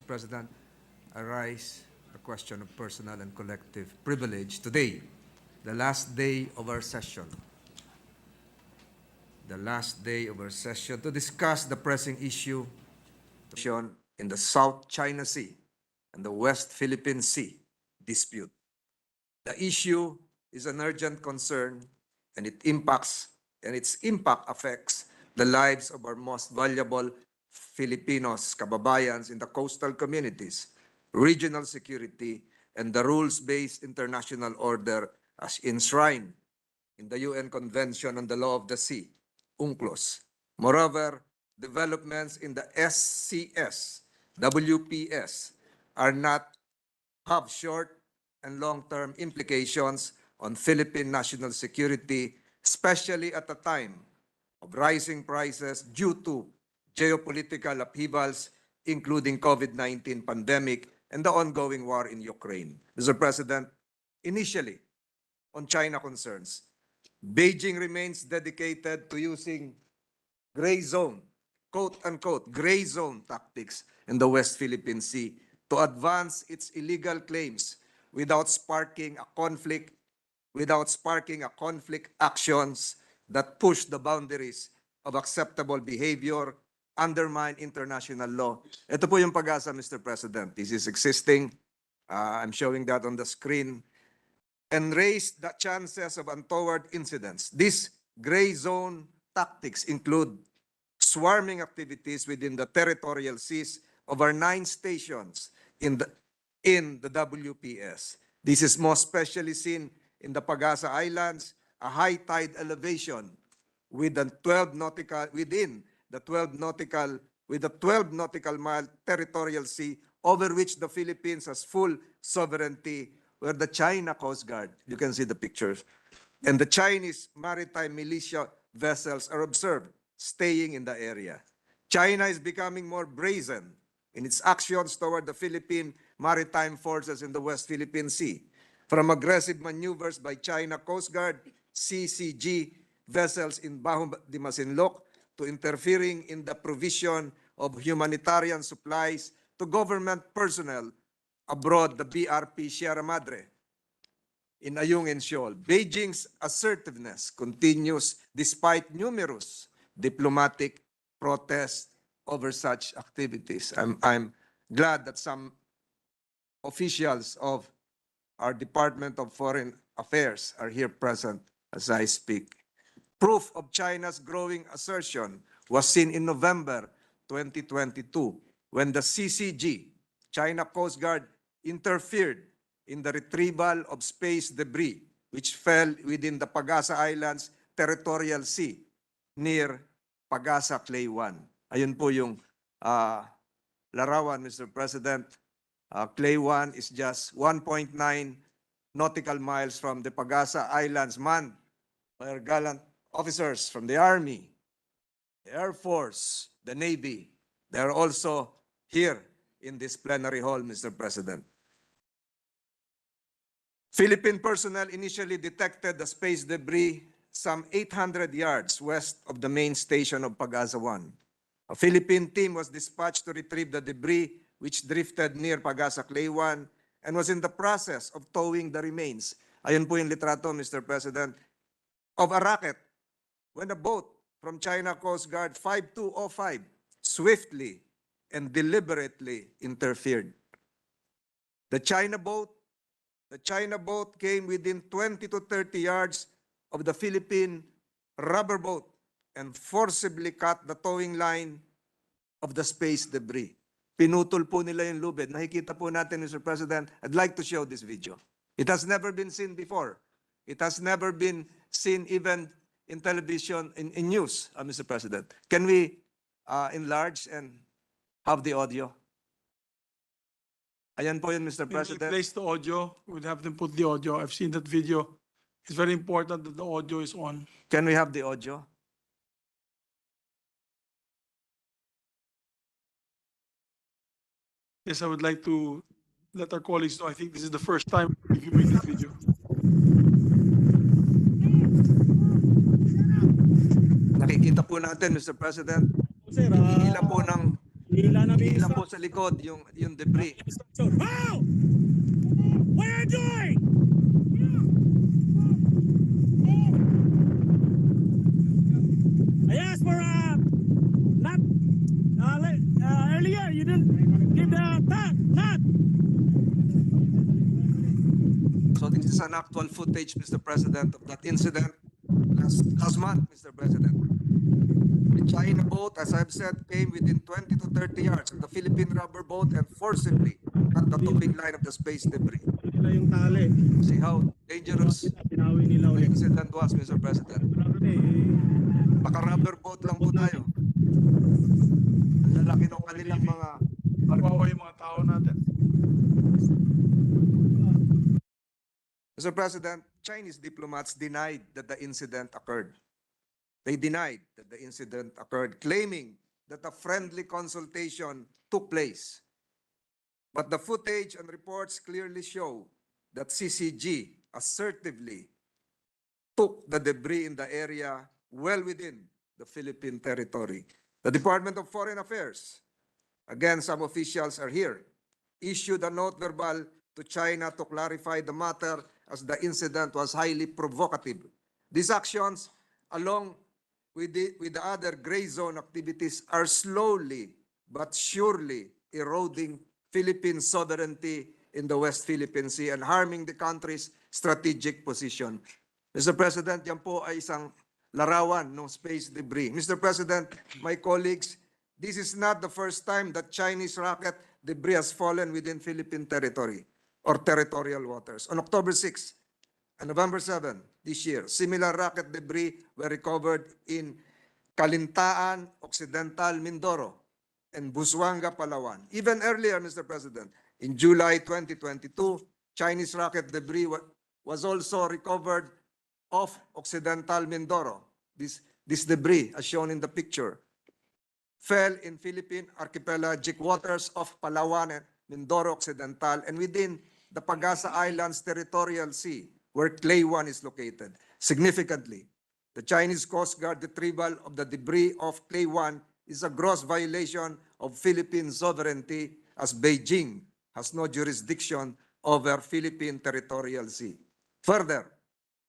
President, I rise the question of personal and collective privilege today, the last day of our session. The last day of our session to discuss the pressing issue in the South China Sea and the West Philippine Sea dispute. The issue is an urgent concern, and its impact affects the lives of our most valuable Filipinos, kababayans in the coastal communities, regional security, and the rules-based international order as enshrined in the UN Convention on the Law of the Sea, UNCLOS. Moreover, developments in the SCS, WPS have short and long-term implications on Philippine national security, especially at a time of rising prices due to geopolitical upheavals, including COVID-19 pandemic and the ongoing war in Ukraine. Mr. President, initially, on China concerns, Beijing remains dedicated to using gray zone, quote-unquote, gray zone tactics in the West Philippine Sea to advance its illegal claims without sparking a conflict actions that push the boundaries of acceptable behavior, undermine international law. Ito po yung pag-asa, Mr. President. This is existing. I'm showing that on the screen. And raise the chances of untoward incidents. These gray zone tactics include swarming activities within the territorial seas of our 9 stations in the WPS. This is most especially seen in the Pag-asa Islands, a high tide elevation with the 12 nautical mile territorial sea over which the Philippines has full sovereignty, where the China Coast Guard, you can see the pictures, and the Chinese maritime militia vessels are observed staying in the area. China is becoming more brazen in its actions toward the Philippine maritime forces in the West Philippine Sea, from aggressive maneuvers by China Coast Guard, CCG vessels in Baho de Masinloc, to interfering in the provision of humanitarian supplies to government personnel abroad, the BRP Sierra Madre in Ayungin Shoal. Beijing's assertiveness continues despite numerous diplomatic protests over such activities. I'm glad that some officials of our Department of Foreign Affairs are here present as I speak. Proof of China's growing assertion was seen in November 2022 when the CCG, China Coast Guard, interfered in the retrieval of space debris which fell within the Pag-asa Islands territorial sea near Pag-asa Clay 1. Ayun po yung larawan, Mr. President. Clay 1 is just 1.9 nautical miles from the Pag-asa Islands, manned by our gallant officers from the Army, the Air Force, the Navy. They are also here in this plenary hall, Mr. President. Philippine personnel initially detected the space debris some 800 yards west of the main station of Pag-asa 1. A Philippine team was dispatched to retrieve the debris which drifted near Pag-asa Clay 1 and was in the process of towing the remains. Ayun po yung litrato, Mr. President, of a rocket when a boat from China Coast Guard 5205 swiftly and deliberately interfered. The China boat came within 20 to 30 yards of the Philippine rubber boat and forcibly cut the towing line of the space debris. Pinutol po nila yung lubid. Nakikita po natin, Mr. President. I'd like to show this video. It has never been seen before. It has never been seen even in television, in news, Mr. President. Can we enlarge and have the audio? Ayan po yun, Mr. President. Place the audio. We'll have them put the audio. I've seen that video. It's very important that the audio is on. Can we have the audio? Yes, I would like to let our colleagues know. I think this is the first time you make this video. Nakikita po natin, Mr. President, hila po ng Hila po sa likod yung debris. Wow! What are you doing? I asked for not earlier. You didn't give the not. So this is an actual footage, Mr. President, of that incident last month, Mr. President. The China boat, as I've said, came within 20 to 30 yards of the Philippine rubber boat and forcibly cut the towing line of the space debris. Nila yung tali. See how dangerous Pinawi nila the ulit. incident was, Mr. President. Baka-rubber boat lang po tayo. Ang lalaki ng kanilang mga Kawawa yung mga tao natin. Mr. President, Chinese diplomats denied that the incident occurred. They denied that the incident occurred, claiming that a friendly consultation took place. But the footage and reports clearly show that CCG assertively took the debris in the area well within the Philippine territory. The Department of Foreign Affairs, again, some officials are here, issued a note verbal to China to clarify the matter as the incident was highly provocative. These actions, along with the other gray zone activities, are slowly but surely eroding Philippine sovereignty in the West Philippine Sea and harming the country's strategic position. Mr. President, yan po ay isang larawan ng space debris. Mr. President, my colleagues, this is not the first time that Chinese rocket debris has fallen within Philippine territory or territorial waters. On October 6 and November 7 this year, similar rocket debris were recovered in Calintaan, Occidental Mindoro, and Busuanga, Palawan. Even earlier, Mr. President, in July 2022, Chinese rocket debris was also recovered off Occidental Mindoro. This debris, as shown in the picture, fell in Philippine archipelagic waters of Palawan and Mindoro Occidental and within the Pagasa Islands Territorial Sea, where Clay 1 is located. Significantly, the Chinese Coast Guard retrieval of the debris of Clay 1 is a gross violation of Philippine sovereignty, as Beijing has no jurisdiction over Philippine territorial sea. Further,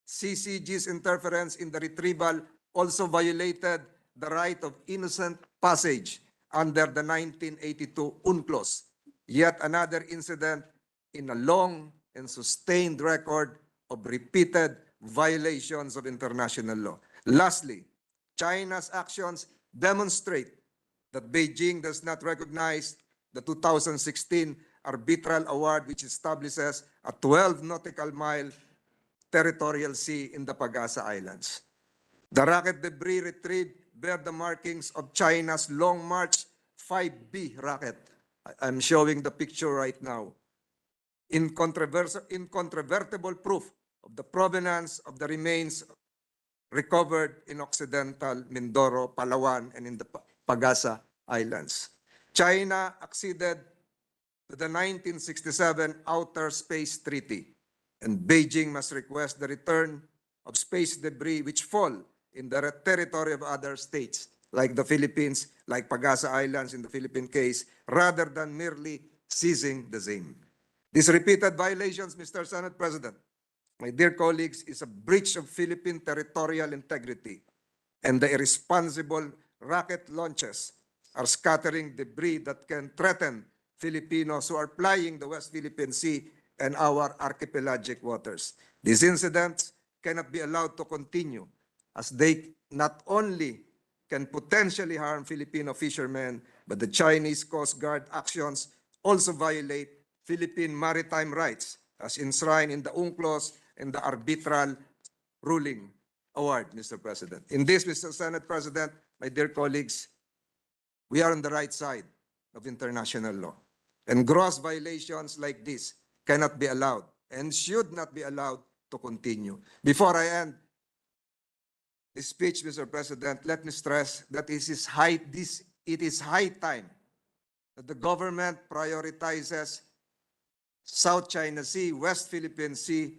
CCG's interference in the retrieval also violated the right of innocent passage under the 1982 UNCLOS, yet another incident in a long and sustained record of repeated violations of international law. Lastly, China's actions demonstrate that Beijing does not recognize the 2016 arbitral award, which establishes a 12 nautical mile territorial sea in the Pagasa Islands. The rocket debris retrieved bear the markings of China's Long March 5B rocket. I'm showing the picture right now. Incontrovertible proof of the provenance of the remains recovered in Occidental Mindoro, Palawan, and in the Pagasa Islands. China acceded to the 1967 Outer Space Treaty, and Beijing must request the return of space debris which fall in the territory of other states, like the Philippines, like Pagasa Islands in the Philippine case, rather than merely seizing the same. These repeated violations, Mr. Senate President, my dear colleagues, is a breach of Philippine territorial integrity, and the irresponsible rocket launches are scattering debris that can threaten Filipinos who are plying the West Philippine Sea and our archipelagic waters. These incidents cannot be allowed to continue, as they not only can potentially harm Filipino fishermen, but the Chinese Coast Guard actions also violate Philippine maritime rights, as enshrined in the UNCLOS and the arbitral ruling award, Mr. President. In this, Mr. Senate President, my dear colleagues, we are on the right side of international law. And gross violations like this cannot be allowed and should not be allowed to continue. Before I end this speech, Mr. President, let me stress that it is high time that the government prioritizes South China Sea, West Philippine Sea,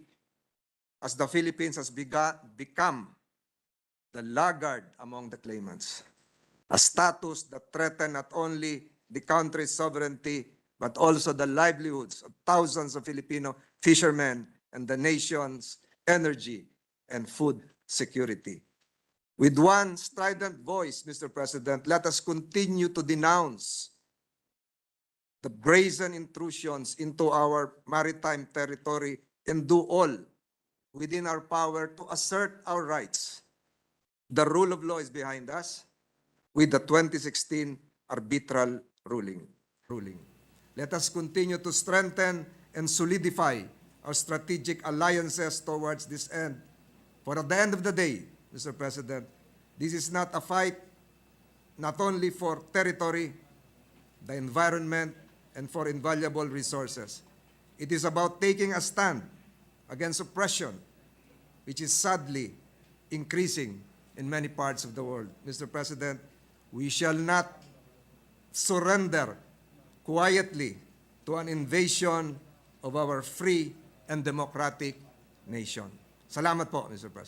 as the Philippines has become the laggard among the claimants, a status that threatens not only the country's sovereignty, but also the livelihoods of thousands of Filipino fishermen and the nation's energy and food security. With one strident voice, Mr. President, let us continue to denounce the brazen intrusions into our maritime territory and do all within our power to assert our rights. The rule of law is behind us with the 2016 arbitral ruling. Let us continue to strengthen and solidify our strategic alliances towards this end. For at the end of the day, Mr. President, this is not a fight not only for territory, the environment, and for invaluable resources. It is about taking a stand against oppression, which is sadly increasing in many parts of the world. Mr. President, we shall not surrender quietly to an invasion of our free and democratic nation. Salamat po, Mr. President.